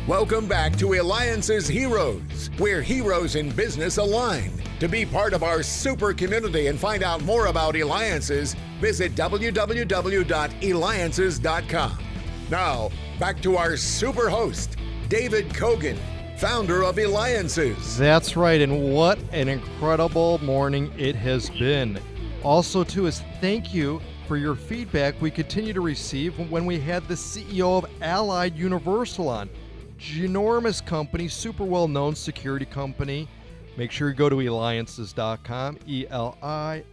Welcome back to Eliances Heroes, where heroes in business align. To be part of our super community and find out more about Eliances, visit www.Eliances.com. Now, back to our super host, David Kogan, founder of Eliances. That's right, and what an incredible morning it has been. Also, too, is thank you for your feedback we continue to receive when we had the CEO of Allied Universal on. Ginormous company, super well-known security company. Make sure you go to Eliances.com,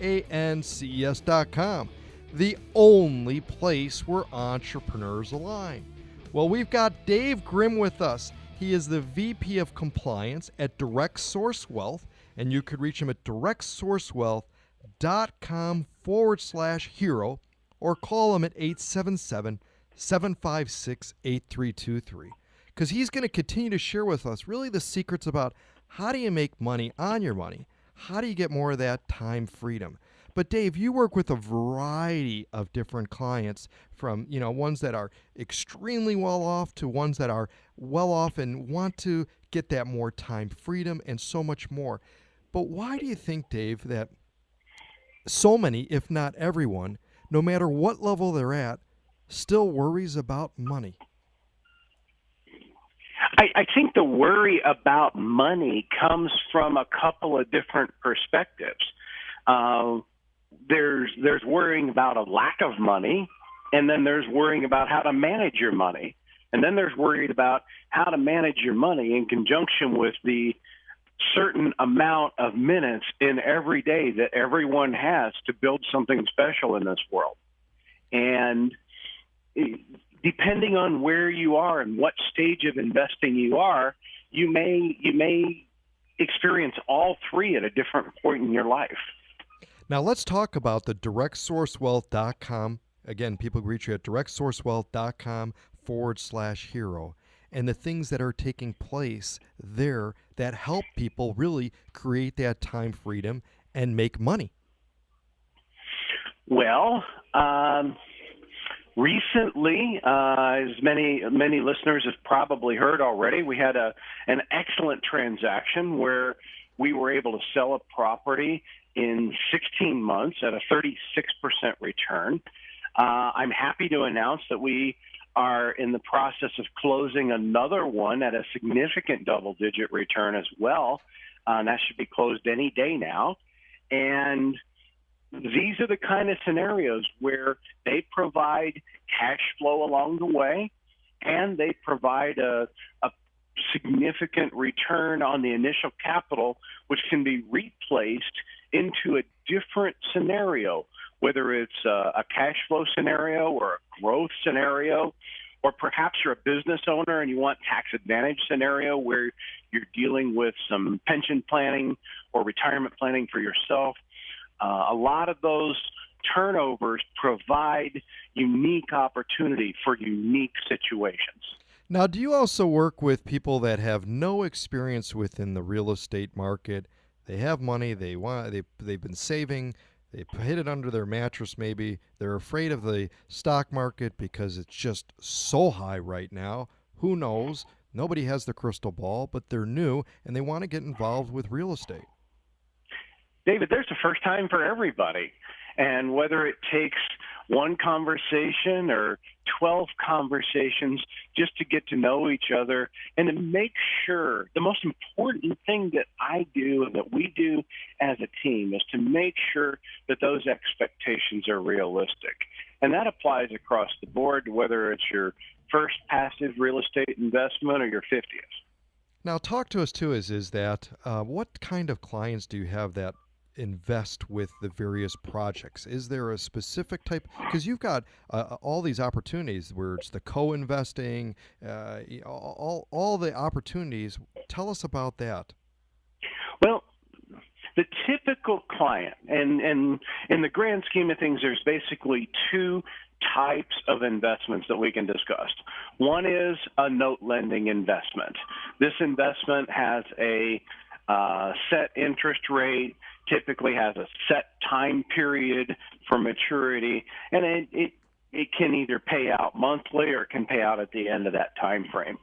Eliances.com, the only place where entrepreneurs align. Well, we've got Dave Grimm with us. He is the VP of Compliance at Direct Source Wealth, and you could reach him at directsourcewealth.com/hero or call him at 877-756-8323. Because he's going to continue to share with us really the secrets about how do you make money on your money? How do you get more of that time freedom? But Dave, you work with a variety of different clients, from ones that are extremely well off to ones that are well off and want to get that more time freedom and so much more. But why do you think, Dave, that so many, if not everyone, no matter what level they're at, still worries about money? I think the worry about money comes from a couple of different perspectives. There's worrying about a lack of money, and then there's worrying about how to manage your money. And then there's worried about how to manage your money in conjunction with the certain amount of minutes in every day that everyone has to build something special in this world. And depending on where you are and what stage of investing you are, you may experience all three at a different point in your life. Now let's talk about the directsourcewealth.com. Again, people can reach you at directsourcewealth.com/hero, and the things that are taking place there that help people really create that time freedom and make money. Well, recently, as many listeners have probably heard already, we had an excellent transaction where we were able to sell a property in 16 months at a 36% return. I'm happy to announce that we are in the process of closing another one at a significant double-digit return as well. That should be closed any day now. And these are the kind of scenarios where they provide cash flow along the way, and they provide a significant return on the initial capital, which can be replaced into a different scenario, whether it's a cash flow scenario or a growth scenario, or perhaps you're a business owner and you want tax advantage scenario where you're dealing with some pension planning or retirement planning for yourself. A lot of those turnovers provide unique opportunity for unique situations. Now, do you also work with people that have no experience within the real estate market? They have money, they've been saving, they hid it under their mattress maybe. They're afraid of the stock market because it's just so high right now. Who knows? Nobody has the crystal ball, but they're new and they want to get involved with real estate. David, there's a first time for everybody. And whether it takes one conversation or 12 conversations just to get to know each other and to make sure, the most important thing that I do and that we do as a team is to make sure that those expectations are realistic. And that applies across the board, whether it's your first passive real estate investment or your 50th. Now, talk to us, too, is that what kind of clients do you have that invest with the various projects? Is there a specific type? Because you've got all these opportunities where it's the co-investing, all the opportunities. Tell us about that. Well, the typical client, and in the grand scheme of things, there's basically two types of investments that we can discuss. One is a note lending investment. This investment has a set interest rate, typically has a set time period for maturity, and it can either pay out monthly or it can pay out at the end of that time frame.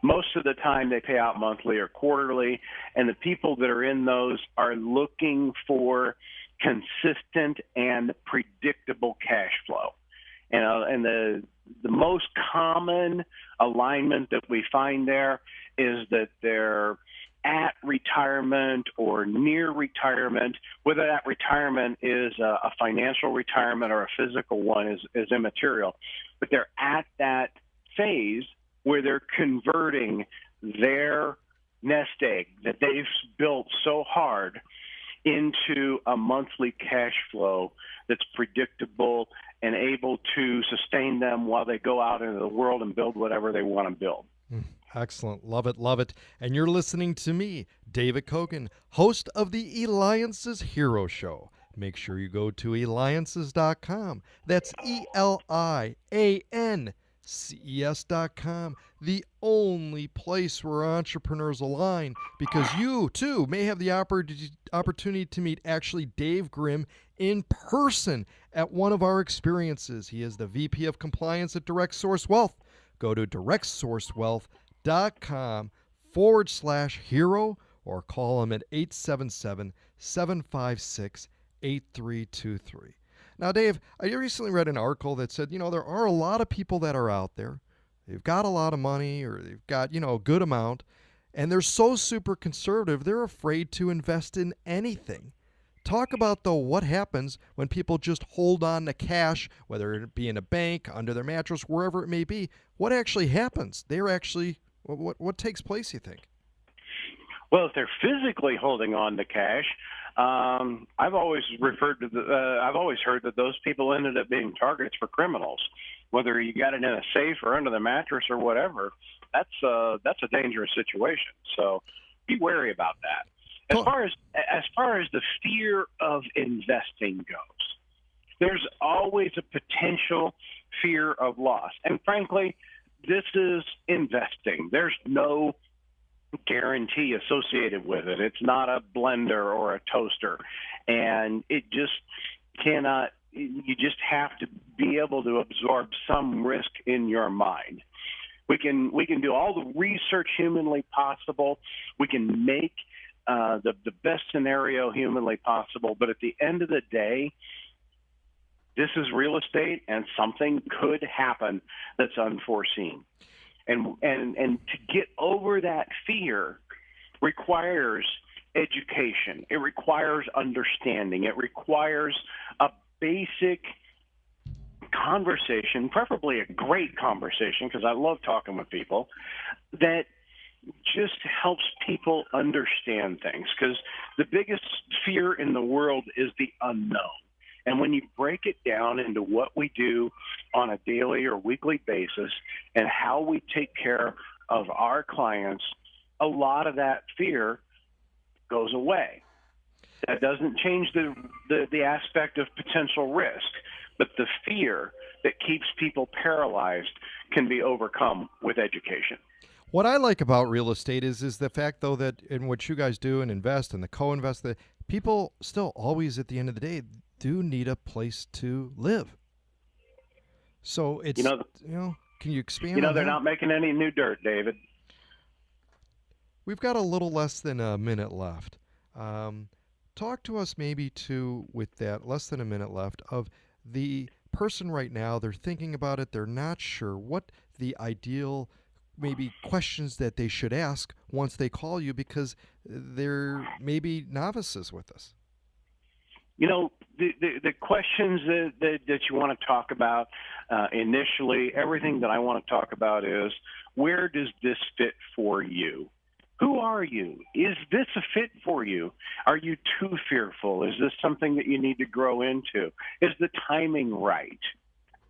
Most of the time they pay out monthly or quarterly, and the people that are in those are looking for consistent and predictable cash flow. And the most common alignment that we find there is that they're at retirement or near retirement. Whether that retirement is a financial retirement or a physical one is immaterial. But they're at that phase where they're converting their nest egg that they've built so hard into a monthly cash flow that's predictable and able to sustain them while they go out into the world and build whatever they want to build. Excellent. Love it. Love it. And you're listening to me, David Kogan, host of the Eliances Hero Show. Make sure you go to Eliances.com. That's ELIANCES.com. The only place where entrepreneurs align, because you, too, may have the opportunity to meet actually Dave Grimm in person at one of our experiences. He is the VP of Compliance at Direct Source Wealth. Go to directsourcewealth.com/hero or call him at 877-756-8323. Now, Dave, I recently read an article that said, there are a lot of people that are out there. They've got a lot of money, or they've got, a good amount, and they're so super conservative, they're afraid to invest in anything. Talk about, though, what happens when people just hold on to cash, whether it be in a bank, under their mattress, wherever it may be. What actually happens? What takes place, you think? Well, if they're physically holding on to cash, I've always heard that those people ended up being targets for criminals. Whether you got it in a safe or under the mattress or whatever, that's a dangerous situation. So be wary about that. As far as the fear of investing goes, there's always a potential fear of loss. And frankly, this is investing. There's no guarantee associated with it. It's not a blender or a toaster, and it just cannot. You just have to be able to absorb some risk in your mind. We can do all the research humanly possible. We can make the best scenario humanly possible, but at the end of the day, this is real estate, and something could happen that's unforeseen. And to get over that fear requires education. It requires understanding. It requires a basic conversation, preferably a great conversation, because I love talking with people, that just helps people understand things. Because the biggest fear in the world is the unknown. And when you break it down into what we do on a daily or weekly basis and how we take care of our clients, a lot of that fear goes away. That doesn't change the aspect of potential risk, but the fear that keeps people paralyzed can be overcome with education. What I like about real estate is the fact, though, that in what you guys do and invest and the co-invest, that people still always, at the end of the day, do need a place to live. So it's, can you expand on that? They're not making any new dirt, David. We've got a little less than a minute left. Talk to us maybe, too, with that less than a minute left, of the person right now. They're thinking about it. They're not sure what the ideal maybe questions that they should ask once they call you, because they're maybe novices with this. The questions that you want to talk about initially, everything that I want to talk about is, where does this fit for you? Who are you? Is this a fit for you? Are you too fearful? Is this something that you need to grow into? Is the timing right?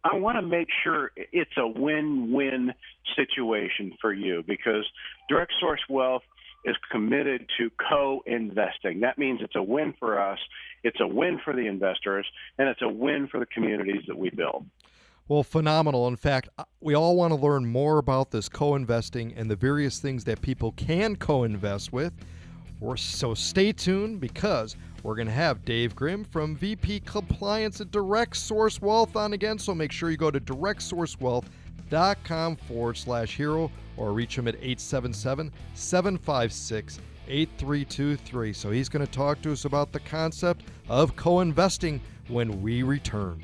I want to make sure it's a win-win situation for you, because Direct Source Wealth is committed to co-investing. That means it's a win for us, it's a win for the investors, and it's a win for the communities that we build. Well, phenomenal. In fact, we all want to learn more about this co-investing and the various things that people can co-invest with. So stay tuned, because we're going to have Dave Grimm from VP Compliance at Direct Source Wealth on again. So make sure you go to directsourcewealth.com directsourcewealth.com/hero or reach him at 877-756-8323. So he's going to talk to us about the concept of co-investing when we return.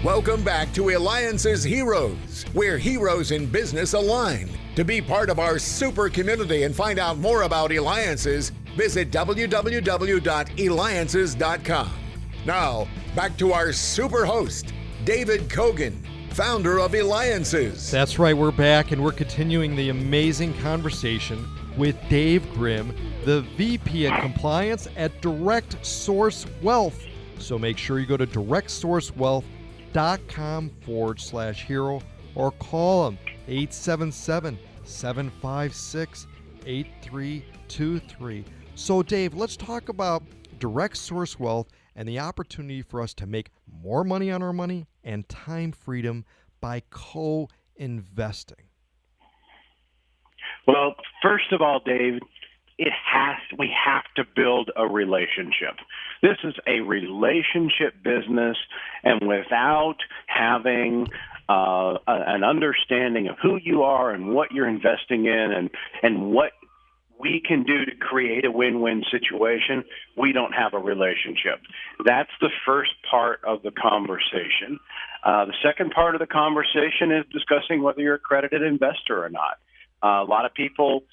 Welcome back to Eliances Heroes, where heroes in business align. To be part of our super community and find out more about Eliances, visit www.Eliances.com. Now, back to our super host, David Kogan, founder of Eliances. That's right, we're back and we're continuing the amazing conversation with Dave Grimm, the VP of Compliance at Direct Source Wealth. So make sure you go to directsourcewealth.com/hero or call them 877-756-8323. So Dave, let's talk about Direct Source Wealth and the opportunity for us to make more money on our money and time freedom by co-investing. Well, first of all, Dave, we have to build a relationship. This is a relationship business, and without having an understanding of who you are and what you're investing in and what we can do to create a win-win situation, we don't have a relationship. That's the first part of the conversation. The second part of the conversation is discussing whether you're an accredited investor or not. A lot of people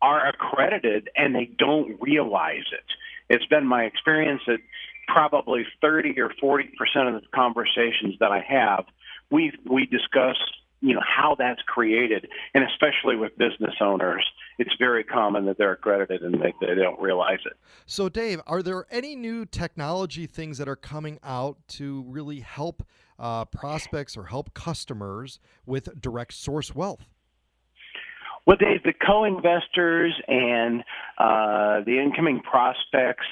are accredited and they don't realize it. It's been my experience that probably 30 or 40% of the conversations that I have, we discuss, how that's created, and especially with business owners, it's very common that they're accredited and they don't realize it. So Dave, are there any new technology things that are coming out to really help prospects or help customers with Direct Source Wealth? Well, Dave, the co-investors and the incoming prospects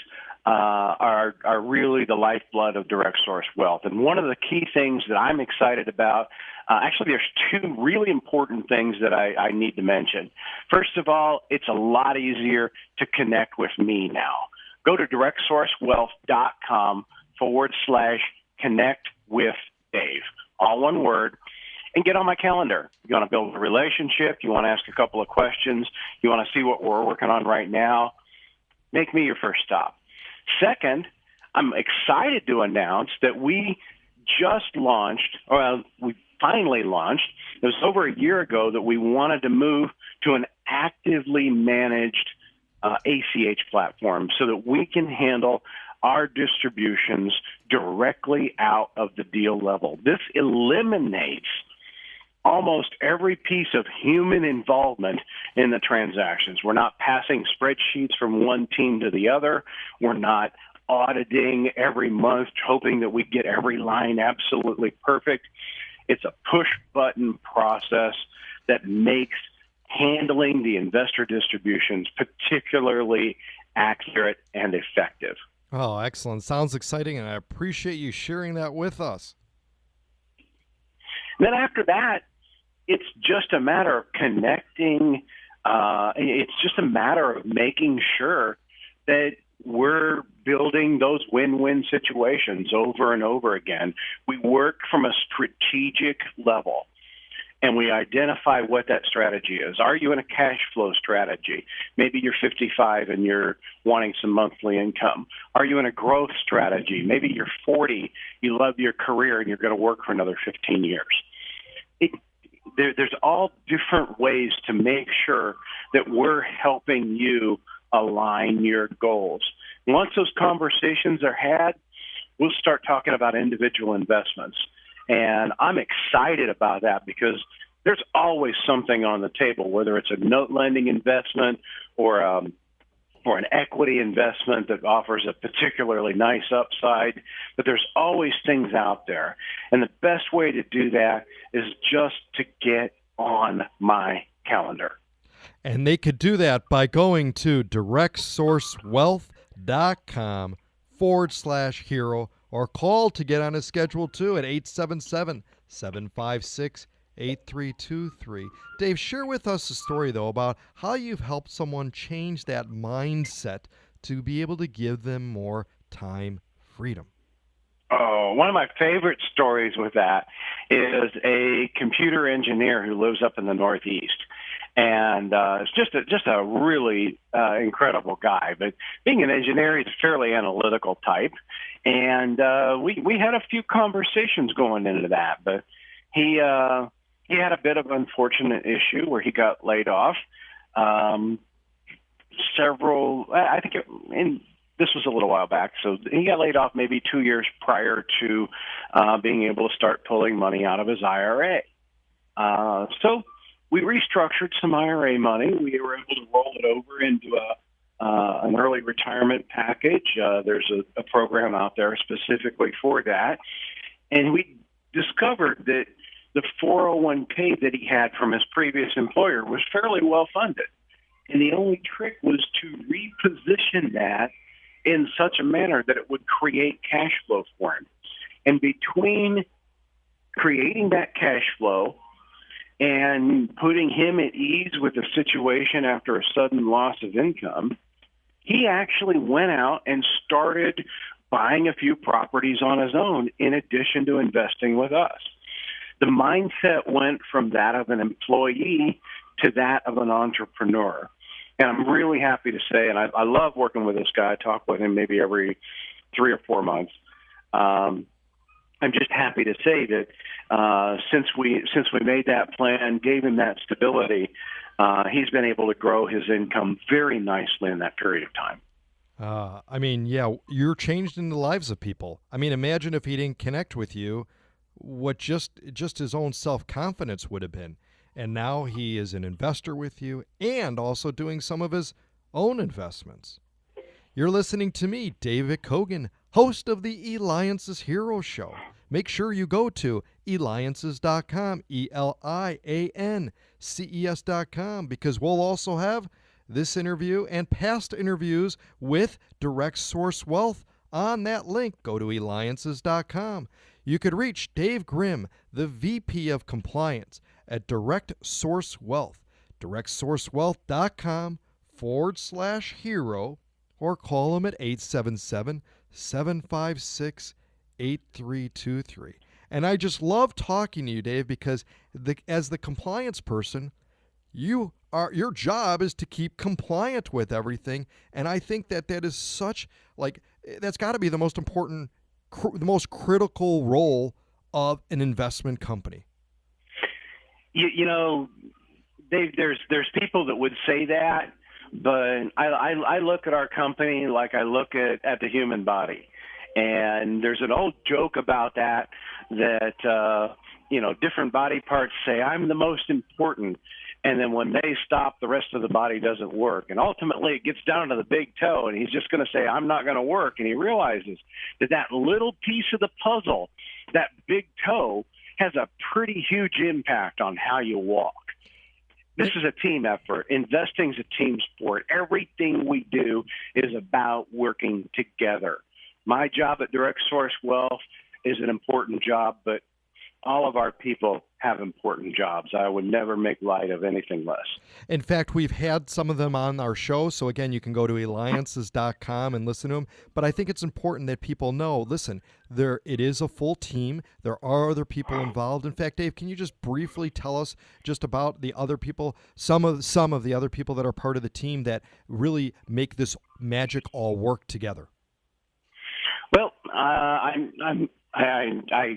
are really the lifeblood of Direct Source Wealth. And one of the key things that I'm excited about, actually there's two really important things that I need to mention. First of all, it's a lot easier to connect with me now. Go to directsourcewealth.com/connect with Dave, all one word, and get on my calendar. You want to build a relationship, you want to ask a couple of questions, you want to see what we're working on right now, make me your first stop. Second, I'm excited to announce that we finally launched, it was over a year ago that we wanted to move to an actively managed ACH platform so that we can handle our distributions directly out of the deal level. This eliminates almost every piece of human involvement in the transactions. We're not passing spreadsheets from one team to the other. We're not auditing every month, hoping that we get every line absolutely perfect. It's a push-button process that makes handling the investor distributions particularly accurate and effective. Oh, excellent. Sounds exciting, and I appreciate you sharing that with us. Then after that, it's just a matter of connecting. It's just a matter of making sure that we're building those win-win situations over and over again. We work from a strategic level, and we identify what that strategy is. Are you in a cash flow strategy? Maybe you're 55 and you're wanting some monthly income. Are you in a growth strategy? Maybe you're 40, you love your career, and you're going to work for another 15 years. There's all different ways to make sure that we're helping you align your goals. Once those conversations are had, we'll start talking about individual investments. And I'm excited about that because there's always something on the table, whether it's a note lending investment or an equity investment that offers a particularly nice upside. But there's always things out there. And the best way to do that is just to get on my calendar. And they could do that by going to directsourcewealth.com/hero or call to get on a schedule too at 877-756-8323. 8323. Dave, share with us a story, though, about how you've helped someone change that mindset to be able to give them more time freedom. Oh, one of my favorite stories with that is a computer engineer who lives up in the Northeast. And it's just a really incredible guy. But being an engineer, he's a fairly analytical type. And we had a few conversations going into that. But he had a bit of an unfortunate issue where he got laid off. This was a little while back, so he got laid off maybe 2 years prior to being able to start pulling money out of his IRA. So we restructured some IRA money. We were able to roll it over into an early retirement package. There's a program out there specifically for that. And we discovered that the 401k that he had from his previous employer was fairly well funded. And the only trick was to reposition that in such a manner that it would create cash flow for him. And between creating that cash flow and putting him at ease with the situation after a sudden loss of income, he actually went out and started buying a few properties on his own in addition to investing with us. The mindset went from that of an employee to that of an entrepreneur. And I'm really happy to say, and I love working with this guy. I talk with him maybe every 3 or 4 months. I'm just happy to say that since we made that plan, gave him that stability, he's been able to grow his income very nicely in that period of time. You're changed in the lives of people. I mean, imagine if he didn't connect with you, what just his own self-confidence would have been. And now he is an investor with you and also doing some of his own investments. You're listening to me, David Kogan, host of the Eliances Hero Show. Make sure you go to Eliances.com, Eliances.com, because we'll also have this interview and past interviews with Direct Source Wealth on that link. Go to Eliances.com. You could reach Dave Grimm, the VP of Compliance, at Direct Source Wealth, directsourcewealth.com/hero, or call him at 877-756-8323. And I just love talking to you, Dave, because as the compliance person, your job is to keep compliant with everything. And I think that is that's got to be the most important, the most critical role of an investment company. You know, Dave, there's people that would say that, but I look at our company like I look at the human body. And there's an old joke about that different body parts say, I'm the most important. And then when they stop, the rest of the body doesn't work. And ultimately, it gets down to the big toe, and he's just going to say, I'm not going to work. And he realizes that little piece of the puzzle, that big toe, has a pretty huge impact on how you walk. This is a team effort. Investing is a team sport. Everything we do is about working together. My job at Direct Source Wealth is an important job, but all of our people have important jobs. I would never make light of anything less. In fact, we've had some of them on our show. So again, you can go to Eliances.com and listen to them. But I think it's important that people know, listen, it is a full team. There are other people involved. In fact, Dave, can you just briefly tell us just about the other people, some of the other people that are part of the team that really make this magic all work together? Well, I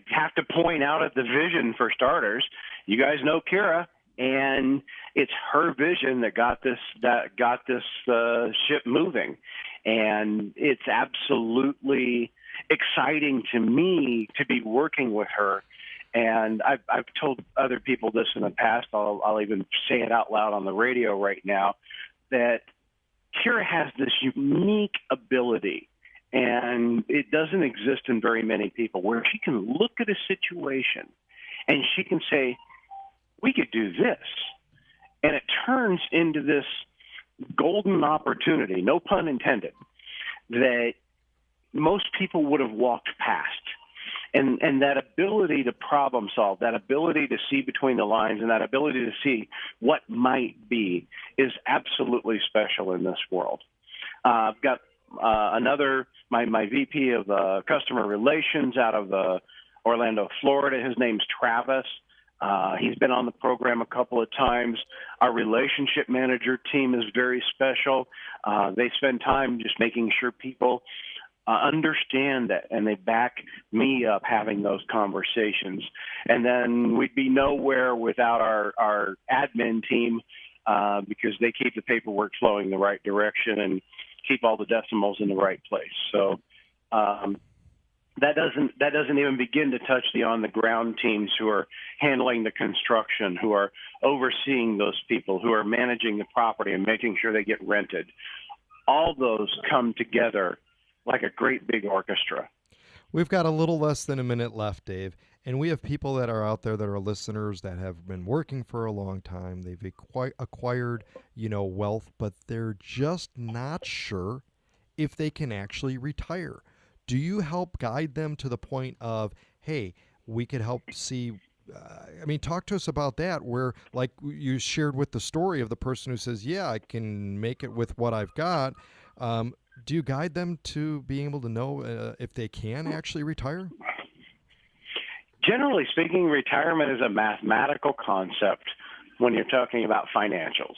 have to point out at the vision for starters. You guys know Kira, and it's her vision that got this ship moving, and it's absolutely exciting to me to be working with her. And I've told other people this in the past. I'll even say it out loud on the radio right now that Kira has this unique ability. And it doesn't exist in very many people, where she can look at a situation and she can say, we could do this. And it turns into this golden opportunity, no pun intended, that most people would have walked past. And that ability to problem solve, that ability to see between the lines, and that ability to see what might be is absolutely special in this world. I've got my VP of customer relations out of Orlando, Florida. His name's Travis. He's been on the program a couple of times. Our relationship manager team is very special. They spend time just making sure people understand that, and they back me up having those conversations. And then we'd be nowhere without our admin team because they keep the paperwork flowing the right direction and keep all the decimals in the right place. So that doesn't even begin to touch the on-the-ground teams who are handling the construction, who are overseeing those people, who are managing the property and making sure they get rented. All those come together like a great big orchestra. We've got a little less than a minute left, Dave, and we have people that are out there that are listeners that have been working for a long time. They've acquired, wealth, but they're just not sure if they can actually retire. Do you help guide them to the point of, hey, we could help see? Talk to us about that, where like you shared with the story of the person who says, yeah, I can make it with what I've got. Do you guide them to being able to know if they can actually retire? Generally speaking, retirement is a mathematical concept when you're talking about financials.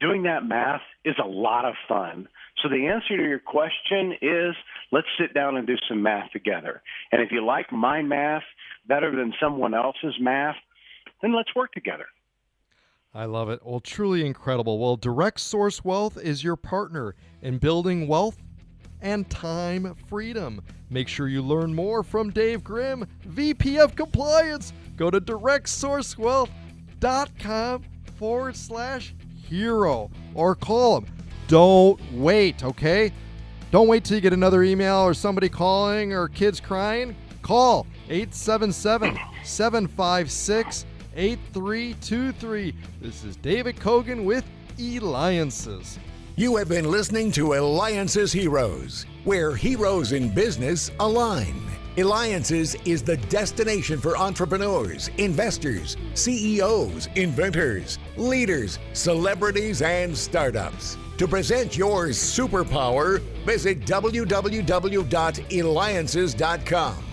Doing that math is a lot of fun. So the answer to your question is, let's sit down and do some math together. And if you like my math better than someone else's math, then let's work together. I love it. Well, truly incredible. Well, Direct Source Wealth is your partner in building wealth and time freedom. Make sure you learn more from Dave Grimm, VP of Compliance. Go to directsourcewealth.com/hero or call him. Don't wait, okay? Don't wait till you get another email or somebody calling or kids crying. Call 877-756-8323. This is David Kogan with Eliances. You have been listening to Eliances Heroes, where heroes in business align. Eliances is the destination for entrepreneurs, investors, CEOs, inventors, leaders, celebrities, and startups. To present your superpower, visit www.eliances.com.